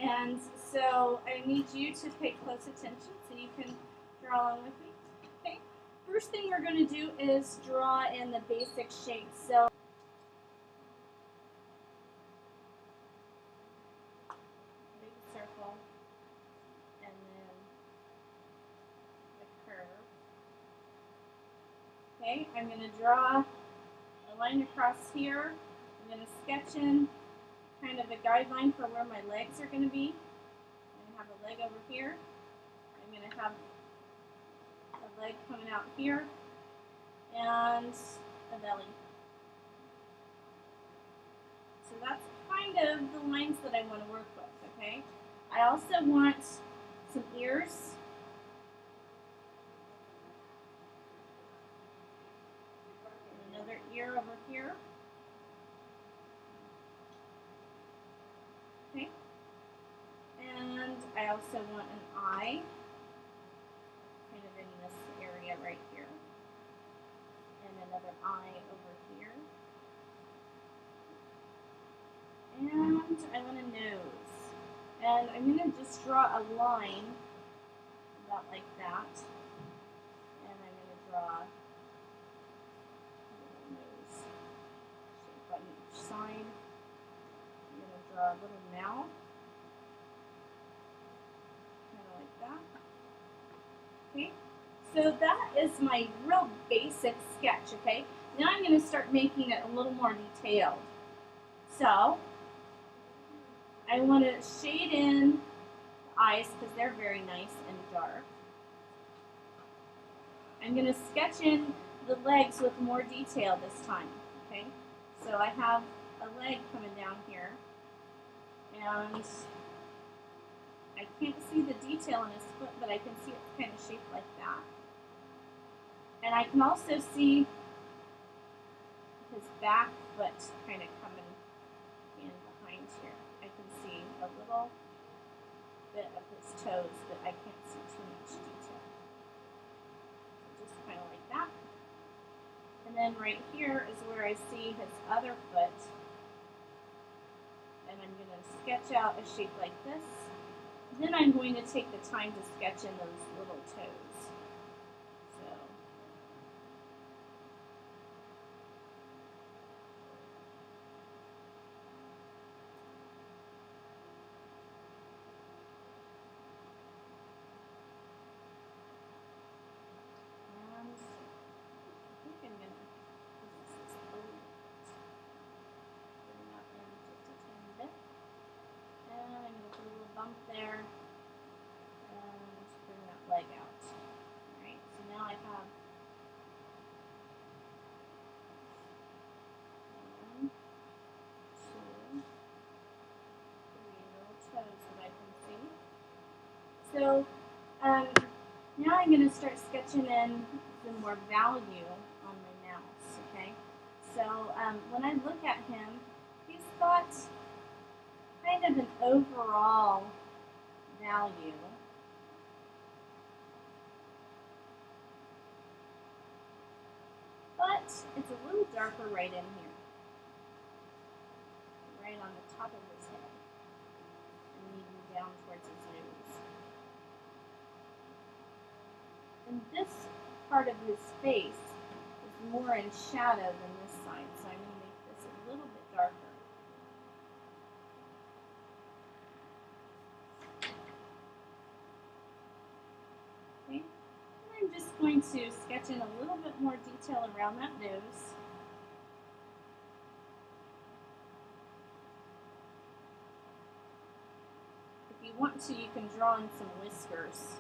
And so I need you to pay close attention so you can draw along with me. Okay. First thing we're going to do is draw in the basic shapes. So big circle and then the curve. Okay, I'm going to draw a line across here. I'm going to sketch in kind of a guideline for where my legs are going to be. I'm going to have a leg over here. I'm going to have a leg coming out here and a belly. So that's kind of the lines that I want to work with, okay? I also want some ears. And another ear over here. Okay. And I also want an eye, kind of in this area right here. And another eye over here. And I want a nose. And I'm going to just draw a line about like that. And I'm going to draw a little nose shape on each side. I'm going to draw a little mouth. Kind of like that. Okay. So that is my real basic sketch, okay? Now I'm going to start making it a little more detailed. So I want to shade in the eyes because they're very nice and dark. I'm going to sketch in the legs with more detail this time, okay? So I have a leg coming down here, and I can't see the detail in his foot, but I can see it's kind of shaped like that. And I can also see his back foot kind of coming in behind here. I can see a little bit of his toes, but I can't see too much detail. So just kind of like that. And then right here is where I see his other foot. And I'm going to sketch out a shape like this. Then I'm going to take the time to sketch in those little toes. So bump there and bring that leg out. Alright, so now I have 1, 2, 3 little toes that I can see. So now I'm going to start sketching in some more value on my mouse, okay? So when I look at him, he's got kind of an overall value. But it's a little darker right in here. Right on the top of his head. And even down towards his nose. And this part of his face is more in shadow than this side, so I'm going to make this a little bit darker. Okay, and I'm just going to sketch in a little bit more detail around that nose. If you want to, you can draw in some whiskers.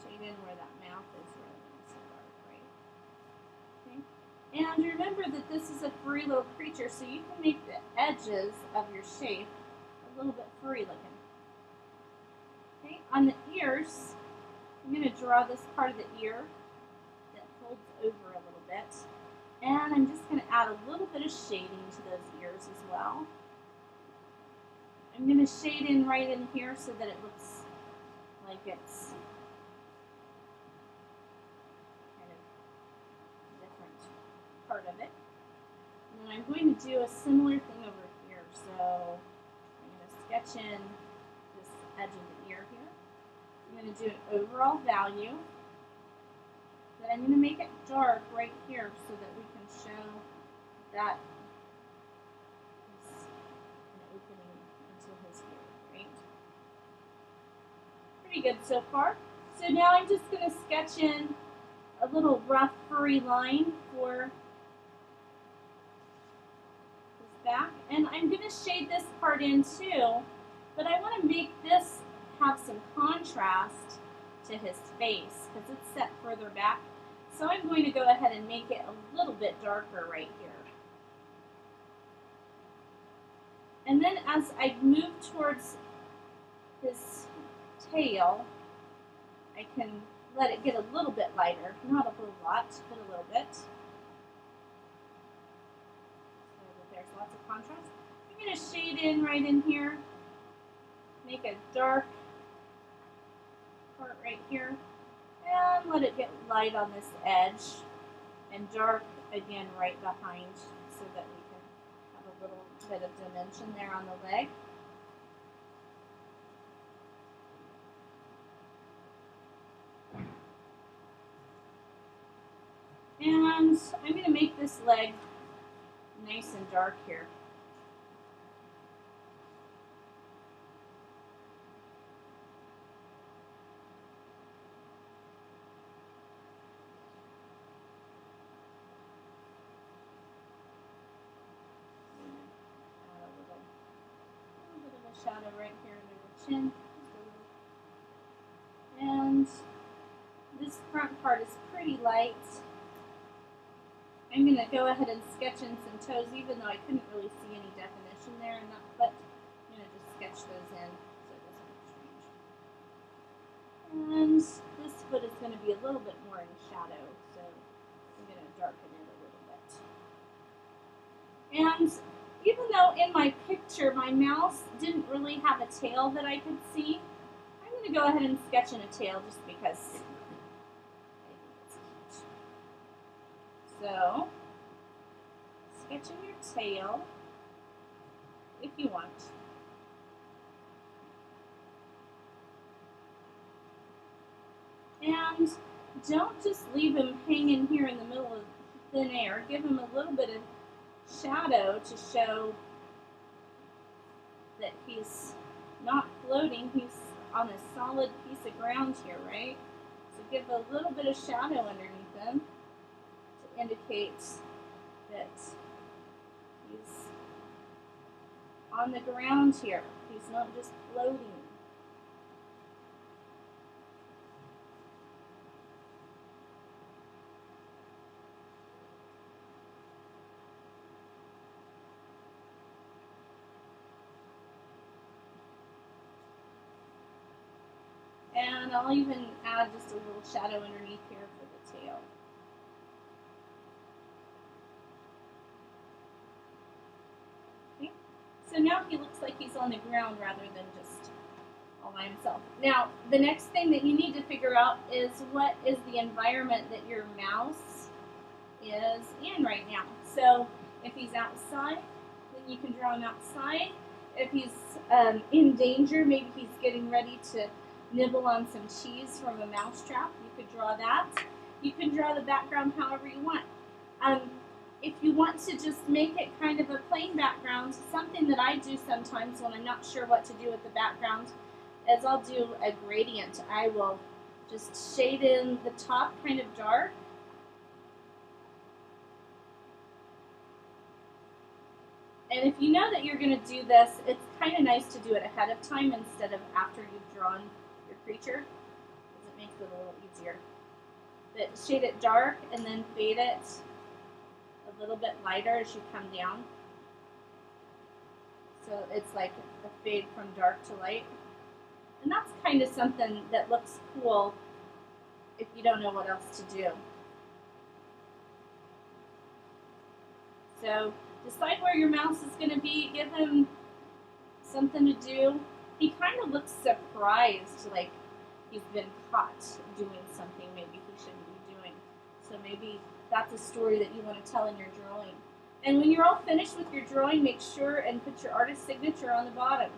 Shade in where that mouth is rather than so dark, right? Okay. And remember that this is a furry little creature, so you can make the edges of your shape a little bit furry looking. Okay, on the ears, I'm going to draw this part of the ear that folds over a little bit. And I'm just going to add a little bit of shading to those ears as well. I'm going to shade in right in here so that it looks like it's kind of a different part of it. And then I'm going to do a similar thing over here. So I'm going to sketch in this edge of the ear here. I'm going to do an overall value. Then I'm going to make it dark right here so that we can show that is an opening into his ear, right? Pretty good so far. So now I'm just going to sketch in a little rough furry line for his back. And I'm going to shade this part in too, but I want to make this have some contrast to his face because it's set further back. So I'm going to go ahead and make it a little bit darker right here. And then as I move towards his tail, I can let it get a little bit lighter. Not a whole lot, but a little bit. So that there's lots of contrast. I'm going to shade in right in here. Make a dark part right here. And let it get light on this edge. And dark again right behind so that we can have a little bit of dimension there on the leg. And I'm going to make this leg nice and dark here. Add a little bit of a shadow right here under the chin. And this front part is pretty light. I'm going to go ahead and sketch in some toes, even though I couldn't really see any definition there in that foot. I'm going to just sketch those in so it doesn't look strange. And this foot is going to be a little bit more in shadow, so I'm going to darken it a little bit. And even though in my picture my mouse didn't really have a tail that I could see, I'm going to go ahead and sketch in a tail just because I think it's cute. So, sketch in your tail if you want. And don't just leave him hanging here in the middle of thin air. Give him a little bit of shadow to show that he's not floating. He's on a solid piece of ground here, right? So give a little bit of shadow underneath him to indicate that he's on the ground here. He's not just floating. And I'll even add just a little shadow underneath here for the tail. Okay. So now he looks like he's on the ground rather than just all by himself. Now, the next thing that you need to figure out is what is the environment that your mouse is in right now. So if he's outside, then you can draw him outside. If he's in danger, maybe he's getting ready to nibble on some cheese from a mousetrap, you could draw that. You can draw the background however you want. If you want to just make it kind of a plain background, something that I do sometimes when I'm not sure what to do with the background is I'll do a gradient. I will just shade in the top kind of dark. And if you know that you're going to do this, it's kind of nice to do it ahead of time instead of after you've drawn your creature, because it makes it a little easier. But shade it dark and then fade it a little bit lighter as you come down. So it's like a fade from dark to light. And that's kind of something that looks cool if you don't know what else to do. So decide where your mouse is going to be. Give him something to do. He kind of looks surprised, like he's been caught doing something maybe he shouldn't be doing. So maybe that's a story that you want to tell in your drawing. And when you're all finished with your drawing, make sure and put your artist's signature on the bottom.